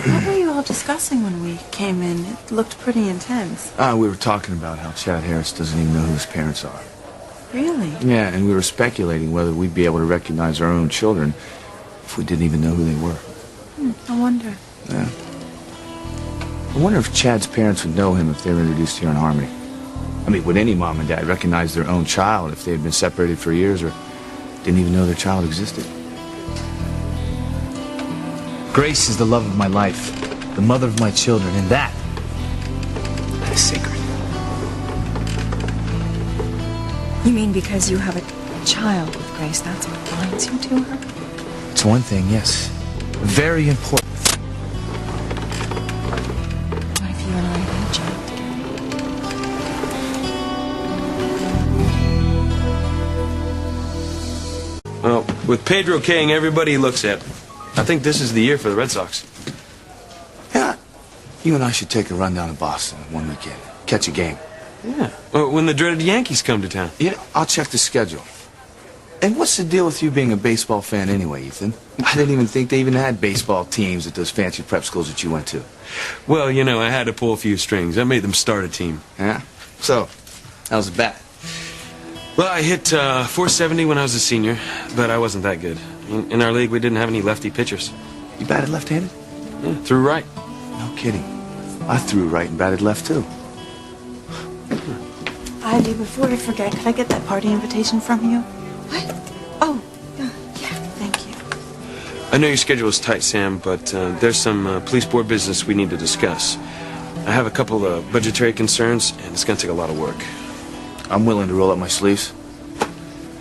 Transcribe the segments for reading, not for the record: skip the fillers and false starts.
What were you all discussing when we came in? It looked pretty intense. We were talking about how Chad Harris doesn't even know who his parents are. Really? Yeah, and we were speculating whether we'd be able to recognize our own children if we didn't even know who they were. I wonder. Yeah. I wonder if Chad's parents would know him if they were introduced here in Harmony. I mean, would any mom and dad recognize their own child if they had been separated for years or didn't even know their child existed? Grace is the love of my life, the mother of my children, and that is sacred. You mean because you have a child with Grace, that's what binds you to her? It's one thing, yes. Very important. What if you and I had a child together? Well, with Pedro K-ing everybody he looks at, I think this is the year for the Red Sox. Yeah. You and I should take a run down to Boston one weekend. Catch a game. Yeah. Well, when the dreaded Yankees come to town. Yeah, I'll check the schedule. And what's the deal with you being a baseball fan anyway, Ethan? I didn't even think they even had baseball teams at those fancy prep schools that you went to. Well, you know, I had to pull a few strings. I made them start a team. Yeah? So, how's the bat? Well, I hit .470 when I was a senior, but I wasn't that good. In our league, we didn't have any lefty pitchers. You batted left-handed? Yeah, threw right. No kidding. I threw right and batted left, too. Ivy, before I forget, could I get that party invitation from you? What? Oh, yeah, thank you. I know your schedule is tight, Sam, but there's some police board business we need to discuss. I have a couple of budgetary concerns, and it's going to take a lot of work. I'm willing to roll up my sleeves.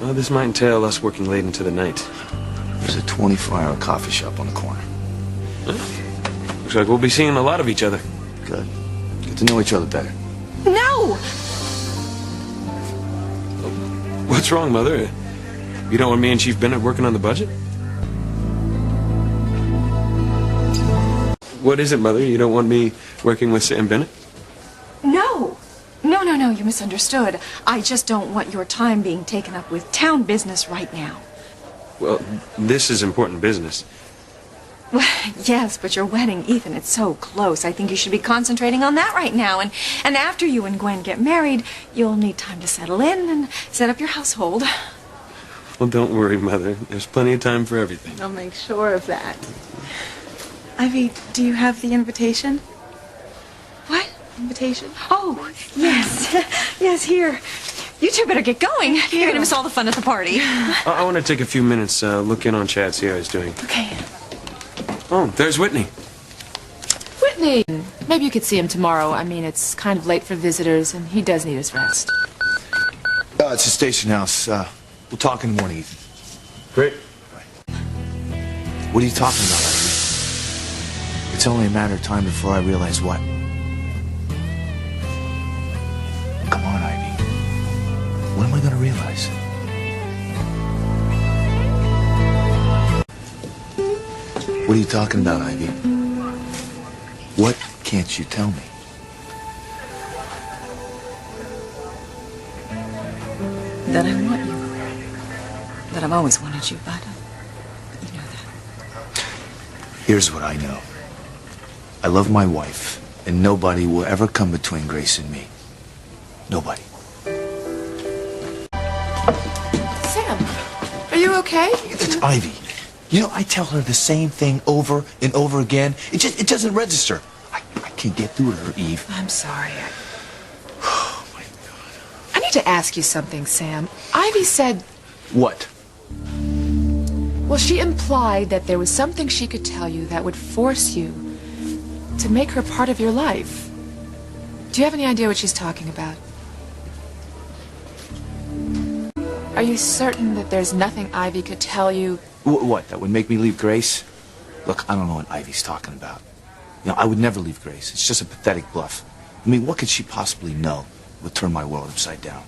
Well, this might entail us working late into the night. There's a 24-hour coffee shop on the corner. Huh? Looks like we'll be seeing a lot of each other. Good. Get to know each other better. No! What's wrong, Mother? You don't want me and Chief Bennett working on the budget? What is it, Mother? You don't want me working with Sam Bennett? No, you misunderstood. I just don't want your time being taken up with town business right now. Well, this is important business. Well, yes, but your wedding, Ethan, it's so close. I think you should be concentrating on that right now. And after you and Gwen get married, you'll need time to settle in and set up your household. Well, don't worry, Mother. There's plenty of time for everything. I'll make sure of that. Ivy, do you have the invitation? What? Invitation? Oh, yes. Yes, here. You two better get going. You're going to miss all the fun at the party. I want to take a few minutes, look in on Chad, see how he's doing. Okay. Oh, there's Whitney. Whitney! Maybe you could see him tomorrow. I mean, it's kind of late for visitors, and he does need his rest. It's a station house. We'll talk in the morning, Ethan. Great. What are you talking about, Ivy? It's only a matter of time before I realize what. Come on, Ivy. When am I going to realize? What are you talking about, Ivy? What can't you tell me? That I want you. That I've always wanted you, but you know that. Here's what I know. I love my wife, and nobody will ever come between Grace and me. Nobody. Sam, are you okay? It's Ivy. You know, I tell her the same thing over and over again. It doesn't register. I can't get through to her, Eve. I'm sorry. Oh, my God. I need to ask you something, Sam. Ivy said... What? Well, she implied that there was something she could tell you that would force you to make her part of your life. Do you have any idea what she's talking about? Are you certain that there's nothing Ivy could tell you? What? That would make me leave Grace? Look, I don't know what Ivy's talking about. You know, I would never leave Grace. It's just a pathetic bluff. I mean, what could she possibly know that would turn my world upside down?